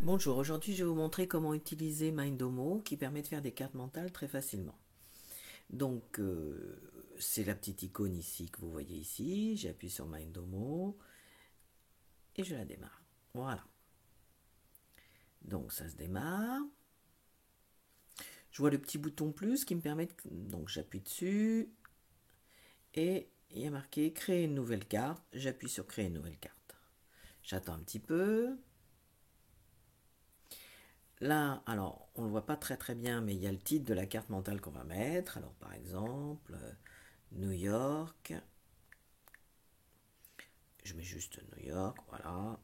Bonjour, aujourd'hui je vais vous montrer comment utiliser Mindomo qui permet de faire des cartes mentales très facilement. Donc c'est la petite icône ici que vous voyez ici, j'appuie sur Mindomo et je la démarre. Voilà, donc ça se démarre. Je vois le petit bouton plus qui me permet donc j'appuie dessus et il y a marqué créer une nouvelle carte, j'appuie sur créer une nouvelle carte. J'attends un petit peu. Là, alors, on ne le voit pas très bien, mais il y a le titre de la carte mentale qu'on va mettre. Alors, par exemple, New York. Je mets juste New York, voilà.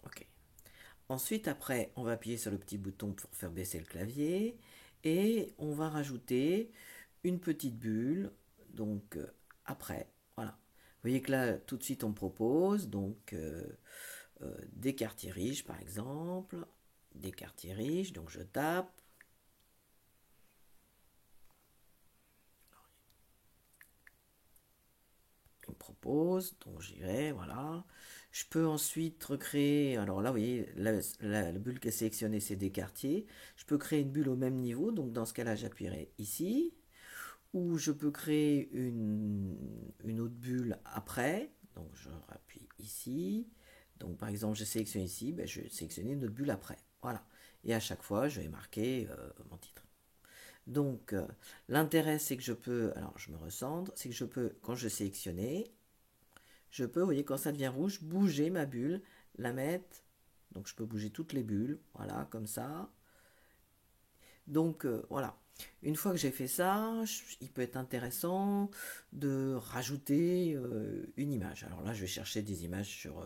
OK. Ensuite, après, on va appuyer sur le petit bouton pour faire baisser le clavier. Et on va rajouter une petite bulle. Donc, après, voilà. Vous voyez que là, tout de suite, on me propose donc des quartiers riches, par exemple. Des quartiers riches, donc je tape. Il me propose, donc j'y vais, voilà. Je peux ensuite recréer, alors là, vous voyez, la bulle qui est sélectionnée, c'est des quartiers. Je peux créer une bulle au même niveau, donc dans ce cas-là, j'appuierai ici. Ou je peux créer une autre bulle après, donc je rappuie ici. Donc par exemple, je sélectionne ici, ben, je vais sélectionner une autre bulle après. Voilà. Et à chaque fois, je vais marquer mon titre. Donc, l'intérêt, c'est que je peux, alors je me recentre, c'est que je peux, quand je sélectionne, je peux, vous voyez, quand ça devient rouge, bouger ma bulle, la mettre. Donc je peux bouger toutes les bulles, voilà, comme ça. Donc voilà. Une fois que j'ai fait ça, il peut être intéressant de rajouter une image. Alors là, je vais chercher des images sur,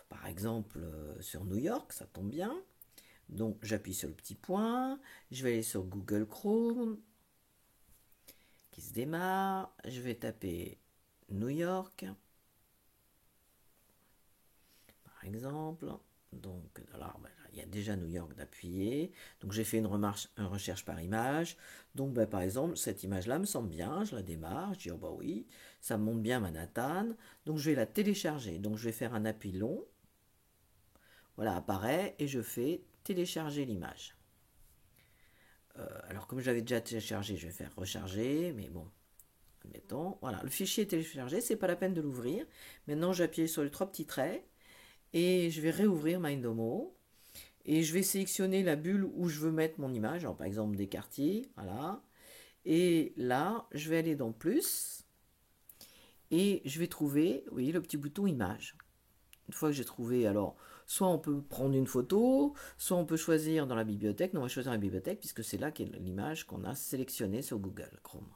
par exemple, sur New York, ça tombe bien. Donc j'appuie sur le petit point, je vais aller sur Google Chrome, qui se démarre, je vais taper New York, par exemple. Donc, alors, ben, il y a déjà New York d'appuyer. Donc, j'ai fait une recherche par image. Donc, ben, par exemple, cette image-là me semble bien. Je la démarre. Je dis, oh bah oui, ça me montre bien Manhattan. Donc, je vais la télécharger. Donc, je vais faire un appui long. Voilà, apparaît et je fais télécharger l'image. Alors, comme j'avais déjà téléchargé, je vais faire recharger. Mais bon, admettons. Voilà, le fichier est téléchargé. C'est pas la peine de l'ouvrir. Maintenant, j'appuie sur les trois petits traits et je vais réouvrir Mindomo. Et je vais sélectionner la bulle où je veux mettre mon image, alors par exemple des quartiers, voilà. Et là, je vais aller dans plus et je vais trouver, vous voyez, le petit bouton image. Une fois que j'ai trouvé, alors, soit on peut prendre une photo, soit on peut choisir dans la bibliothèque. Non, on va choisir la bibliothèque puisque c'est là qu'est l'image qu'on a sélectionnée sur Google Chrome.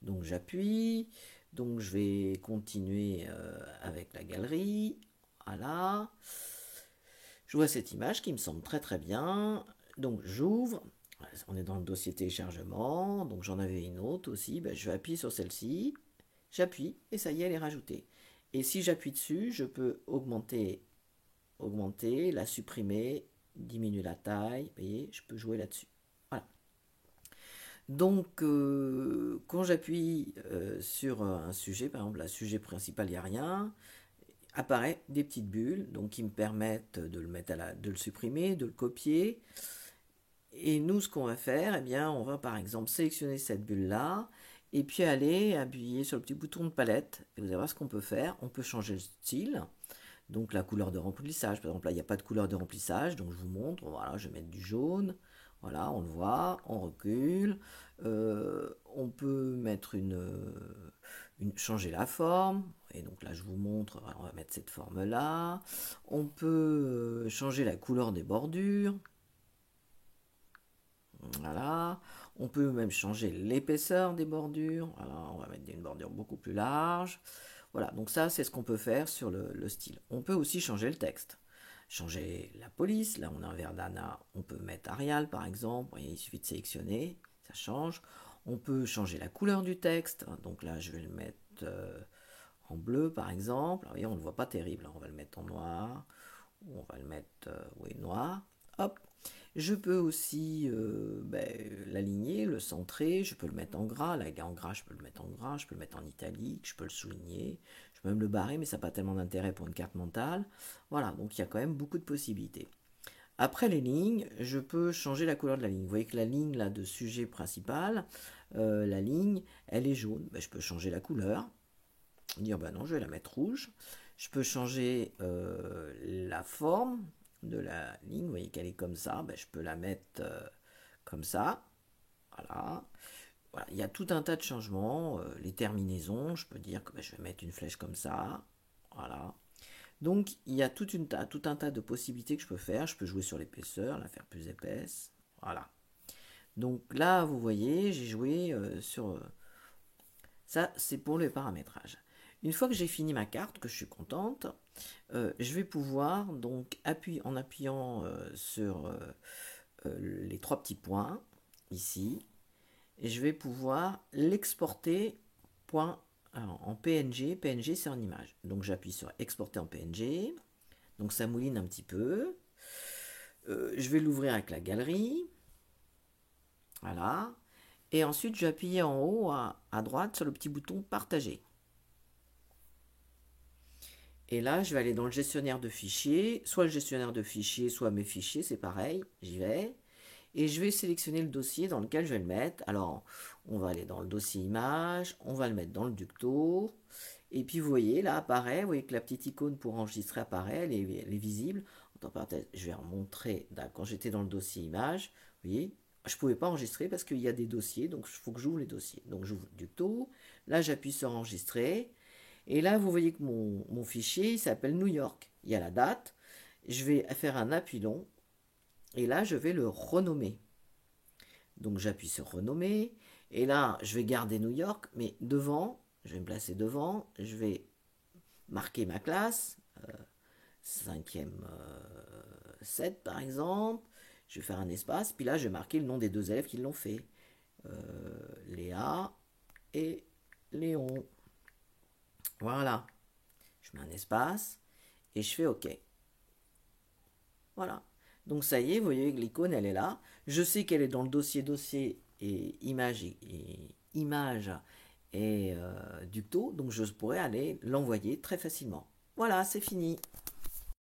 Donc j'appuie, donc je vais continuer avec la galerie. Voilà. Je vois cette image qui me semble très bien. Donc j'ouvre. On est dans le dossier téléchargement. Donc j'en avais une autre aussi. Ben, je vais appuyer sur celle-ci. J'appuie et ça y est, elle est rajoutée. Et si j'appuie dessus, je peux augmenter, la supprimer, diminuer la taille. Vous voyez, je peux jouer là-dessus. Voilà. Donc, quand j'appuie sur un sujet, par exemple, le sujet principal, il n'y a rien, apparaît des petites bulles donc qui me permettent de le mettre de le supprimer, de le copier. Et nous, ce qu'on va faire, eh bien, on va par exemple sélectionner cette bulle-là et puis aller appuyer sur le petit bouton de palette. Et vous allez voir ce qu'on peut faire. On peut changer le style, donc la couleur de remplissage. Par exemple, là, il n'y a pas de couleur de remplissage, donc je vous montre. Voilà, je vais mettre du jaune. Voilà, on le voit, on recule. On peut mettre changer la forme. Et donc là, je vous montre, on va mettre cette forme-là. On peut changer la couleur des bordures. Voilà. On peut même changer l'épaisseur des bordures. Voilà, on va mettre une bordure beaucoup plus large. Voilà, donc ça, c'est ce qu'on peut faire sur le style. On peut aussi changer le texte. Changer la police. Là, on a un Verdana. On peut mettre Arial, par exemple. Voyez, il suffit de sélectionner. Ça change. On peut changer la couleur du texte. Donc là, je vais le mettre en bleu, par exemple. Vous voyez, on ne le voit pas terrible. On va le mettre en noir. Ou on va le mettre, oui, noir. Hop. Je peux aussi ben, l'aligner, le centrer, je peux le mettre en gras, là il est en gras, je peux le mettre en gras, je peux le mettre en italique, je peux le souligner, Je peux même le barrer, mais ça n'a pas tellement d'intérêt pour une carte mentale. Voilà, donc il y a quand même beaucoup de possibilités. Après les lignes, je peux changer la couleur de la ligne. Vous voyez que la ligne là de sujet principal, la ligne, elle est jaune. Ben, je peux changer la couleur, dire ben non, je vais la mettre rouge. Je peux changer la forme de la ligne. Vous voyez qu'elle est comme ça. Ben, je peux la mettre comme ça. Voilà. Voilà, il y a tout un tas de changements. Les terminaisons, je peux dire que ben, je vais mettre une flèche comme ça. Voilà. Donc il y a tout un tas de possibilités que je peux faire. Je peux jouer sur l'épaisseur, la faire plus épaisse. Voilà. Donc là, vous voyez, j'ai joué sur... ça, c'est pour le paramétrage. Une fois que j'ai fini ma carte, que je suis contente, je vais pouvoir, donc, en appuyant sur les trois petits points, ici, et je vais pouvoir l'exporter en PNG. PNG, c'est en image. Donc j'appuie sur exporter en PNG. Donc ça mouline un petit peu. Je vais l'ouvrir avec la galerie. Voilà. Et ensuite, je vais appuyer en haut à droite sur le petit bouton partager. Et là, je vais aller dans le gestionnaire de fichiers. Soit le gestionnaire de fichiers, soit mes fichiers, c'est pareil. J'y vais. Et je vais sélectionner le dossier dans lequel je vais le mettre. Alors, on va aller dans le dossier image. On va le mettre dans le Ducto. Et puis, vous voyez, là, apparaît. Vous voyez que la petite icône pour enregistrer apparaît. Elle est visible. Je vais remontrer quand j'étais dans le dossier image. Vous voyez, je ne pouvais pas enregistrer parce qu'il y a des dossiers. Donc, il faut que j'ouvre les dossiers. Donc, j'ouvre Ducto. Là, j'appuie sur enregistrer. Et là, vous voyez que mon fichier il s'appelle New York. Il y a la date. Je vais faire un appui long. Et là, je vais le renommer. Donc, j'appuie sur renommer. Et là, je vais garder New York. Mais devant, je vais me placer devant. Je vais marquer ma classe. 5e 7 par exemple. Je vais faire un espace. Puis là, je vais marquer le nom des deux élèves qui l'ont fait. Léa et Léon. Voilà. Je mets un espace et je fais OK. Voilà. Donc ça y est, vous voyez que l'icône, elle est là. Je sais qu'elle est dans le dossier et image et Ducto, donc je pourrais aller l'envoyer très facilement. Voilà, c'est fini.